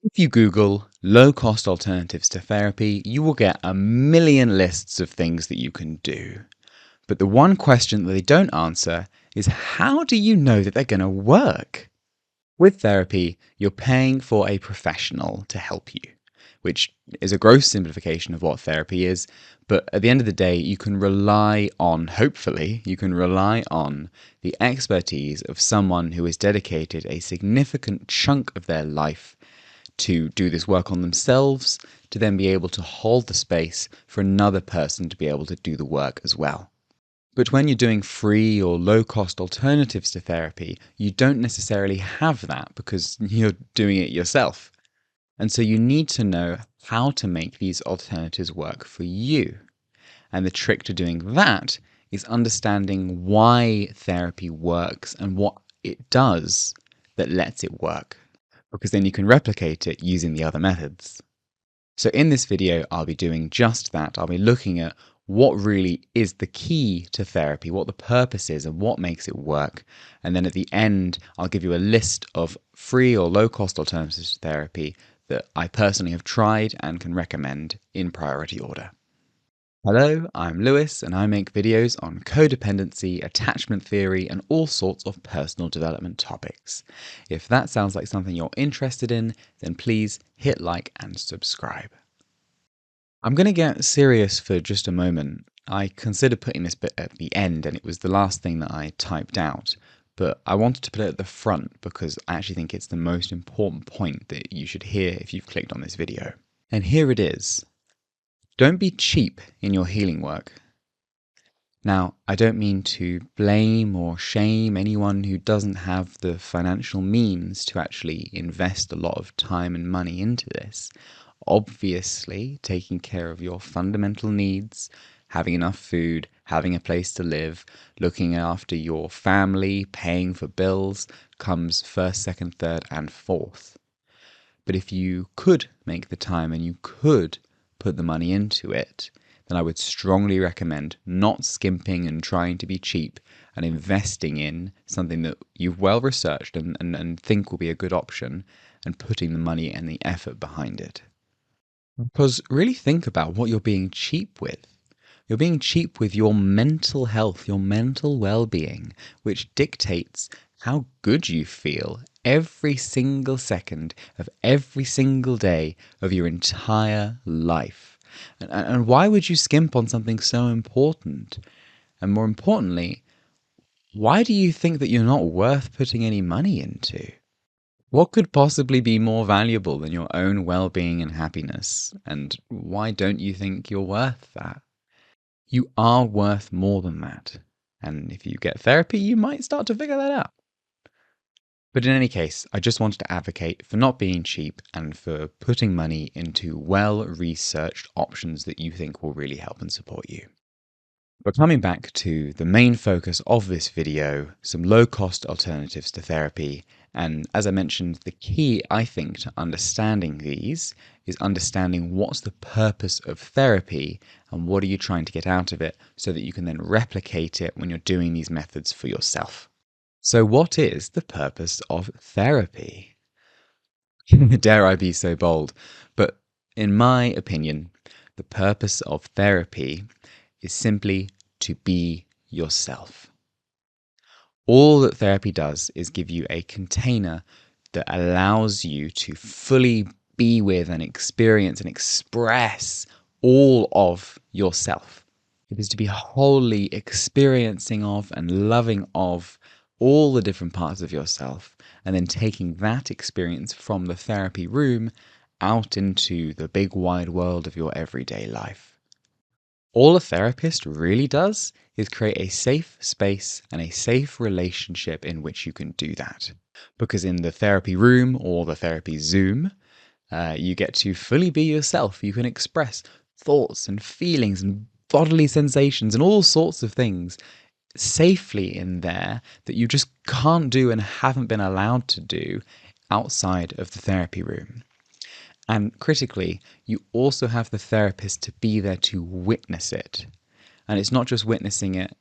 If you Google low-cost alternatives to therapy, you will get a million lists of things that you can do. But the one question that they don't answer is, how do you know that they're going to work? With therapy, you're paying for a professional to help you, which is a gross simplification of what therapy is. But at the end of the day, you can rely on, hopefully, you can rely on the expertise of someone who has dedicated a significant chunk of their life to do this work on themselves, to then be able to hold the space for another person to be able to do the work as well. But when you're doing free or low-cost alternatives to therapy, you don't necessarily have that because you're doing it yourself. And so you need to know how to make these alternatives work for you. And the trick to doing that is understanding why therapy works and what it does that lets it work, because then you can replicate it using the other methods. So in this video, I'll be doing just that. I'll be looking at what really is the key to therapy, what the purpose is, and what makes it work. And then at the end, I'll give you a list of free or low-cost alternatives to therapy that I personally have tried and can recommend in priority order. Hello, I'm Lewis, and I make videos on codependency, attachment theory, and all sorts of personal development topics. If that sounds like something you're interested in, then please hit like and subscribe. I'm going to get serious for just a moment. I considered putting this bit at the end, and it was the last thing that I typed out, but I wanted to put it at the front because I actually think it's the most important point that you should hear if you've clicked on this video. And here it is. Don't be cheap in your healing work. Now, I don't mean to blame or shame anyone who doesn't have the financial means to actually invest a lot of time and money into this. Obviously, taking care of your fundamental needs, having enough food, having a place to live, looking after your family, paying for bills comes first, second, third, and fourth. But if you could make the time and you could put the money into it, then I would strongly recommend not skimping and trying to be cheap and investing in something that you've well researched and think will be a good option and putting the money and the effort behind it. Because really think about what you're being cheap with. You're being cheap with your mental health, your mental well-being, which dictates how good you feel every single second of every single day of your entire life. And why would you skimp on something so important? And more importantly, why do you think that you're not worth putting any money into? What could possibly be more valuable than your own well-being and happiness? And why don't you think you're worth that? You are worth more than that. And if you get therapy, you might start to figure that out. But in any case, I just wanted to advocate for not being cheap and for putting money into well-researched options that you think will really help and support you. But coming back to the main focus of this video, some low-cost alternatives to therapy, and as I mentioned, the key, I think, to understanding these is understanding what's the purpose of therapy and what are you trying to get out of it so that you can then replicate it when you're doing these methods for yourself. So what is the purpose of therapy? Dare I be so bold? But in my opinion, the purpose of therapy is simply to be yourself. All that therapy does is give you a container that allows you to fully be with and experience and express all of yourself. It is to be wholly experiencing of and loving of all the different parts of yourself, and then taking that experience from the therapy room out into the big wide world of your everyday life. All a therapist really does is create a safe space and a safe relationship in which you can do that. Because in the therapy room or the therapy Zoom, you get to fully be yourself. You can express thoughts and feelings and bodily sensations and all sorts of things safely in there that you just can't do and haven't been allowed to do outside of the therapy room. And critically, you also have the therapist to be there to witness it. And it's not just witnessing it,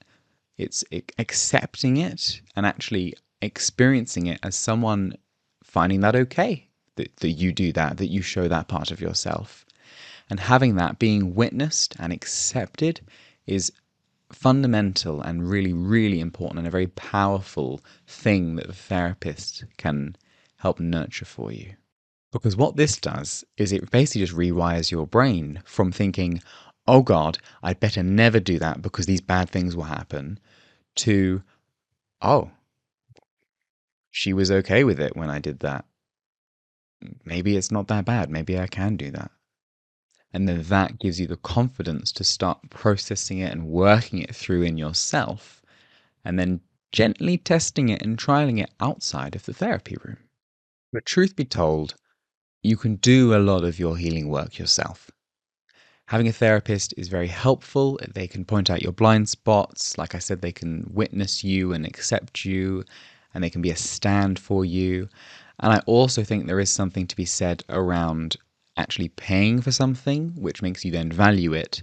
it's accepting it and actually experiencing it as someone finding that okay, that you do that you show that part of yourself. And having that being witnessed and accepted is fundamental and really, really important and a very powerful thing that the therapist can help nurture for you. Because what this does is it basically just rewires your brain from thinking, oh God, I'd better never do that because these bad things will happen, to, oh, she was okay with it when I did that. Maybe it's not that bad. Maybe I can do that. And then that gives you the confidence to start processing it and working it through in yourself, and then gently testing it and trialing it outside of the therapy room. But truth be told, you can do a lot of your healing work yourself. Having a therapist is very helpful. They can point out your blind spots. Like I said, they can witness you and accept you, and they can be a stand for you. And I also think there is something to be said around actually paying for something, which makes you then value it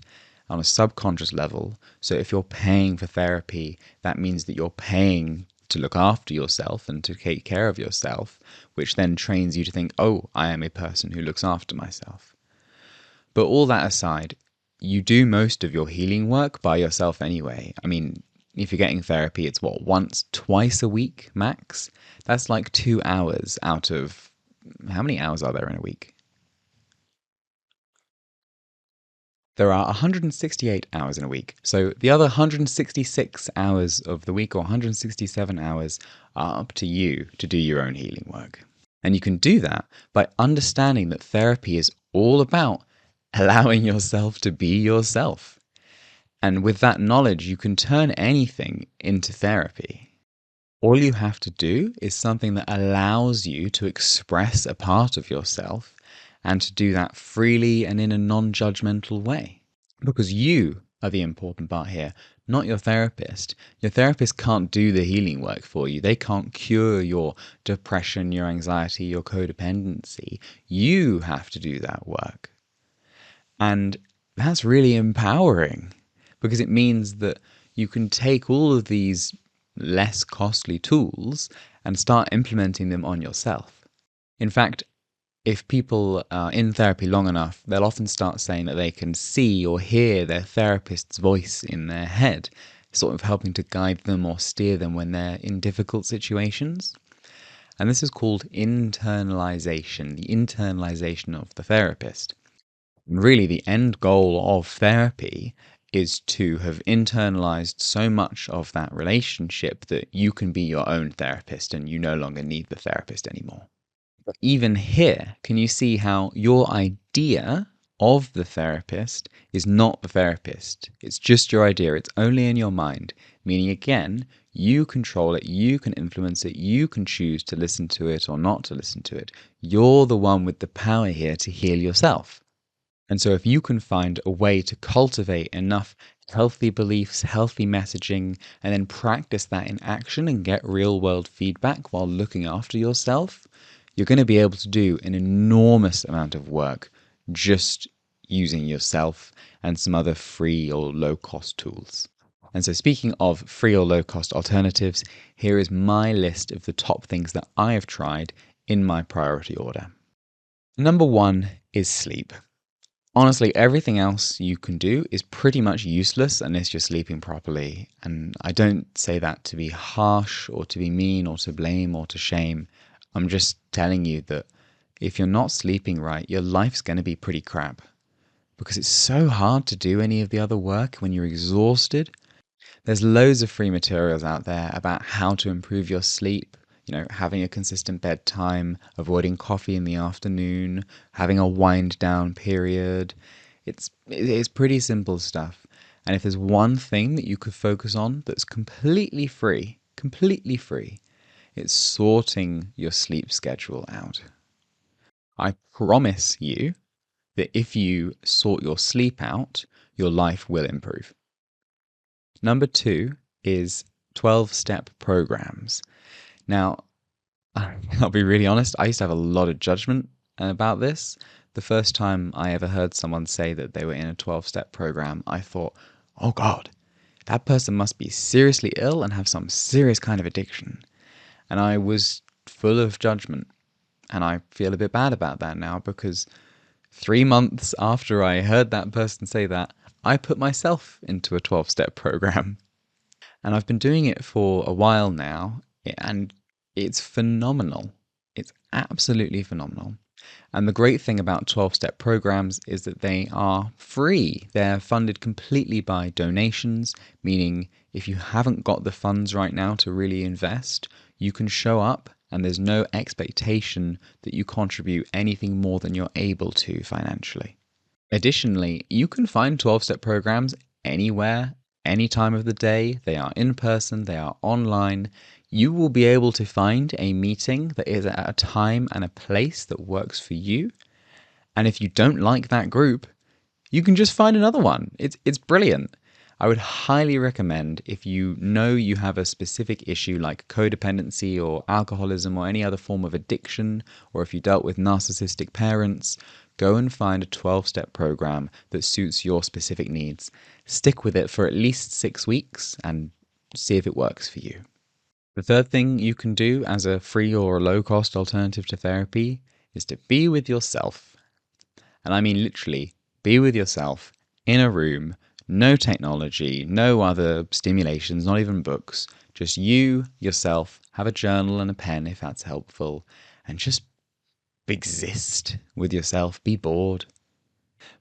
on a subconscious level. So if you're paying for therapy, that means that you're paying to look after yourself and to take care of yourself, which then trains you to think, oh, I am a person who looks after myself. But all that aside, you do most of your healing work by yourself anyway. I mean, if you're getting therapy, it's what, once, twice a week max? That's like 2 hours out of how many hours are there in a week? There are 168 hours in a week. So the other 166 hours of the week, or 167 hours, are up to you to do your own healing work. And you can do that by understanding that therapy is all about allowing yourself to be yourself. And with that knowledge, you can turn anything into therapy. All you have to do is something that allows you to express a part of yourself and to do that freely and in a non-judgmental way. Because you are the important part here, not your therapist. Your therapist can't do the healing work for you. They can't cure your depression, your anxiety, your codependency. You have to do that work. And that's really empowering because it means that you can take all of these less costly tools and start implementing them on yourself. In fact, if people are in therapy long enough, they'll often start saying that they can see or hear their therapist's voice in their head, sort of helping to guide them or steer them when they're in difficult situations. And this is called internalization, the internalization of the therapist. Really, the end goal of therapy is to have internalized so much of that relationship that you can be your own therapist and you no longer need the therapist anymore. But even here, can you see how your idea of the therapist is not the therapist? It's just your idea. It's only in your mind. Meaning, again, you control it, you can influence it, you can choose to listen to it or not to listen to it. You're the one with the power here to heal yourself. And so, if you can find a way to cultivate enough healthy beliefs, healthy messaging, and then practice that in action and get real world feedback while looking after yourself, you're going to be able to do an enormous amount of work just using yourself and some other free or low cost tools. And so, speaking of free or low cost alternatives, here is my list of the top things that I have tried in my priority order. Number one is sleep. Honestly, everything else you can do is pretty much useless unless you're sleeping properly. And I don't say that to be harsh or to be mean or to blame or to shame. I'm just telling you that if you're not sleeping right, your life's going to be pretty crap. Because it's so hard to do any of the other work when you're exhausted. There's loads of free materials out there about how to improve your sleep. Having a consistent bedtime, avoiding coffee in the afternoon, having a wind down period. It's pretty simple stuff. And if there's one thing that you could focus on that's completely free, it's sorting your sleep schedule out. I promise you that if you sort your sleep out, your life will improve. Number two is 12-step programs. Now, I'll be really honest, I used to have a lot of judgment about this. The first time I ever heard someone say that they were in a 12-step program, I thought, oh God, that person must be seriously ill and have some serious kind of addiction. And I was full of judgment. And I feel a bit bad about that now because 3 months after I heard that person say that, I put myself into a 12-step program. And I've been doing it for a while now, and it's phenomenal. It's absolutely phenomenal. And the great thing about 12-step programs is that they are free. They're funded completely by donations, meaning if you haven't got the funds right now to really invest, you can show up and there's no expectation that you contribute anything more than you're able to financially. Additionally, you can find 12-step programs anywhere, any time of the day. They are in person, they are online. You will be able to find a meeting that is at a time and a place that works for you. And if you don't like that group, you can just find another one. It's brilliant. I would highly recommend, if you know you have a specific issue like codependency or alcoholism or any other form of addiction, or if you dealt with narcissistic parents, go and find a 12-step program that suits your specific needs. Stick with it for at least 6 weeks and see if it works for you. The third thing you can do as a free or low-cost alternative to therapy is to be with yourself. And I mean literally, be with yourself in a room, no technology, no other stimulations, not even books. Just you, yourself, have a journal and a pen if that's helpful, and just exist with yourself, be bored.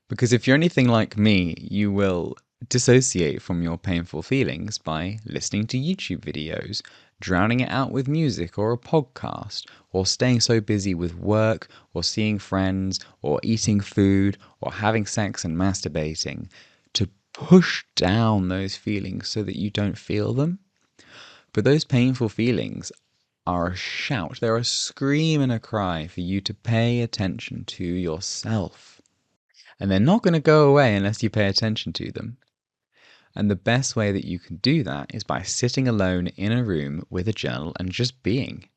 Because if you're anything like me, you will dissociate from your painful feelings by listening to YouTube videos, drowning it out with music or a podcast, or staying so busy with work, or seeing friends, or eating food, or having sex and masturbating to push down those feelings so that you don't feel them. But those painful feelings are a shout, they're a scream and a cry for you to pay attention to yourself. And they're not going to go away unless you pay attention to them. And the best way that you can do that is by sitting alone in a room with a journal and just being.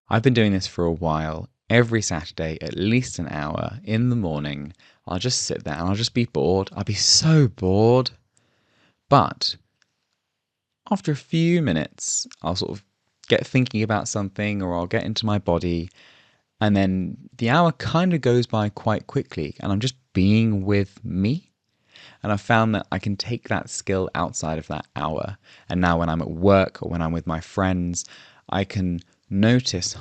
I've been doing this for a while. Every Saturday, at least an hour in the morning, I'll just sit there and I'll just be bored. I'll be so bored. But after a few minutes, I'll sort of get thinking about something or I'll get into my body. And then the hour kind of goes by quite quickly and I'm just being with me. And I've found that I can take that skill outside of that hour. And now when I'm at work or when I'm with my friends, I can notice,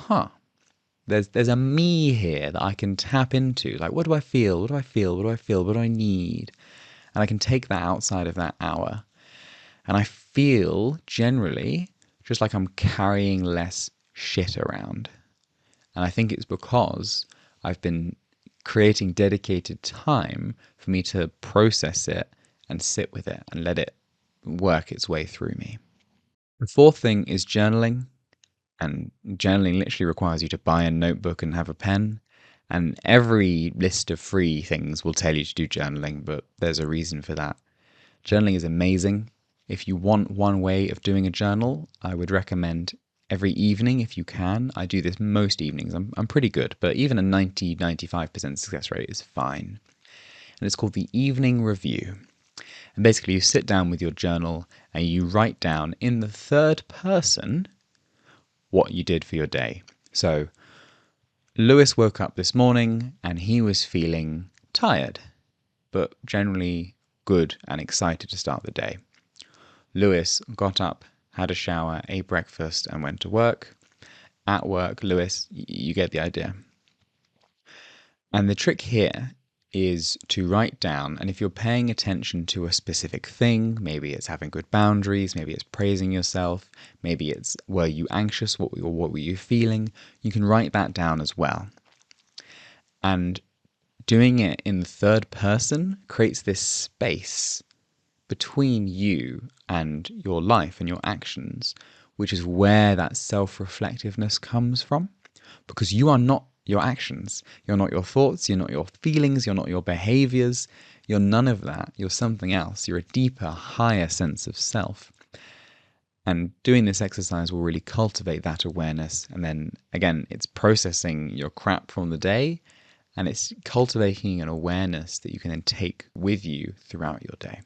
there's a me here that I can tap into. Like, what do I feel? What do I feel? What do I feel? What do I need? And I can take that outside of that hour. And I feel generally just like I'm carrying less shit around. And I think it's because I've been creating dedicated time for me to process it and sit with it and let it work its way through me. The fourth thing is journaling. And journaling literally requires you to buy a notebook and have a pen. And every list of free things will tell you to do journaling, but there's a reason for that. Journaling is amazing. If you want one way of doing a journal, I would recommend every evening if you can. I do this most evenings. I'm pretty good, but even a 90-95% success rate is fine. And it's called the evening review. And basically you sit down with your journal and you write down in the third person what you did for your day. So Lewis woke up this morning and he was feeling tired, but generally good and excited to start the day. Lewis got up, had a shower, ate breakfast, and went to work. At work, Lewis, you get the idea. And the trick here is to write down, and if you're paying attention to a specific thing, maybe it's having good boundaries, maybe it's praising yourself, maybe it's were you anxious, what were you feeling, you can write that down as well. And doing it in the third person creates this space between you and your life and your actions, which is where that self-reflectiveness comes from. Because you are not your actions. You're not your thoughts. You're not your feelings. You're not your behaviors. You're none of that. You're something else. You're a deeper, higher sense of self. And doing this exercise will really cultivate that awareness. And then, again, it's processing your crap from the day and it's cultivating an awareness that you can then take with you throughout your day.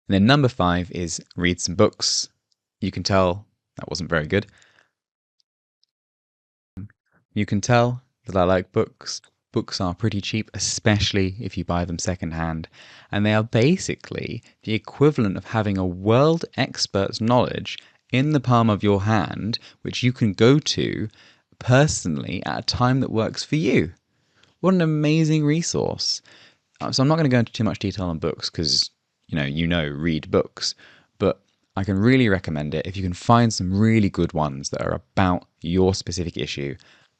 And then number 5 is read some books. You can tell that wasn't very good. You can tell that I like books. Books are pretty cheap, especially if you buy them secondhand, and they are basically the equivalent of having a world expert's knowledge in the palm of your hand, which you can go to personally at a time that works for you. What an amazing resource. So I'm not going to go into too much detail on books because, read books, but I can really recommend it if you can find some really good ones that are about your specific issue.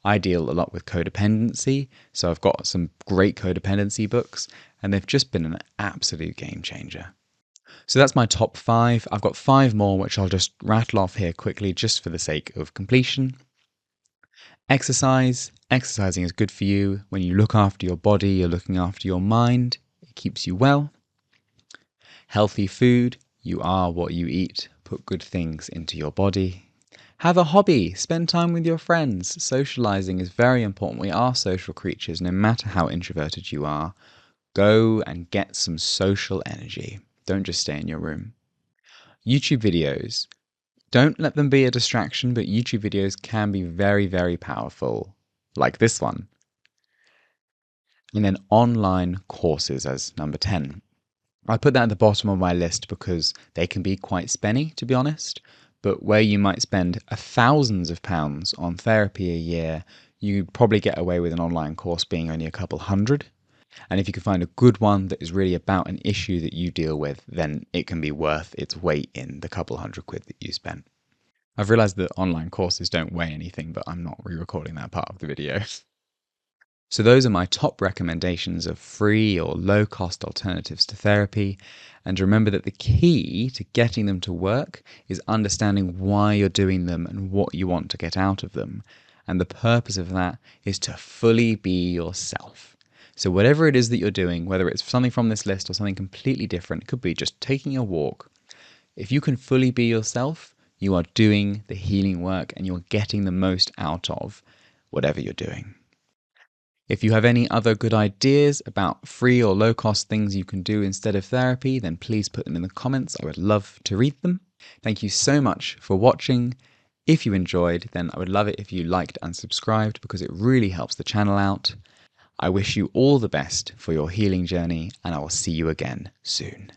I deal a lot with codependency, so I've got some great codependency books, and they've just been an absolute game changer. So that's my top five. I've got five more, which I'll just rattle off here quickly just for the sake of completion. Exercise. Exercising is good for you. When you look after your body, you're looking after your mind. It keeps you well. Healthy food. You are what you eat. Put good things into your body. Have a hobby. Spend time with your friends. Socializing is very important. We are social creatures, no matter how introverted you are. Go and get some social energy. Don't just stay in your room. YouTube videos. Don't let them be a distraction, but YouTube videos can be very, very powerful, like this one. And then online courses as number 10. I put that at the bottom of my list because they can be quite spenny, to be honest. But where you might spend thousands of pounds on therapy a year, you'd probably get away with an online course being only a couple hundred. And if you can find a good one that is really about an issue that you deal with, then it can be worth its weight in the couple £100 that you spent. I've realized that online courses don't weigh anything, but I'm not re-recording that part of the video. So those are my top recommendations of free or low-cost alternatives to therapy. And remember that the key to getting them to work is understanding why you're doing them and what you want to get out of them. And the purpose of that is to fully be yourself. So whatever it is that you're doing, whether it's something from this list or something completely different, it could be just taking a walk. If you can fully be yourself, you are doing the healing work and you're getting the most out of whatever you're doing. If you have any other good ideas about free or low-cost things you can do instead of therapy, then please put them in the comments. I would love to read them. Thank you so much for watching. If you enjoyed, then I would love it if you liked and subscribed because it really helps the channel out. I wish you all the best for your healing journey, and I will see you again soon.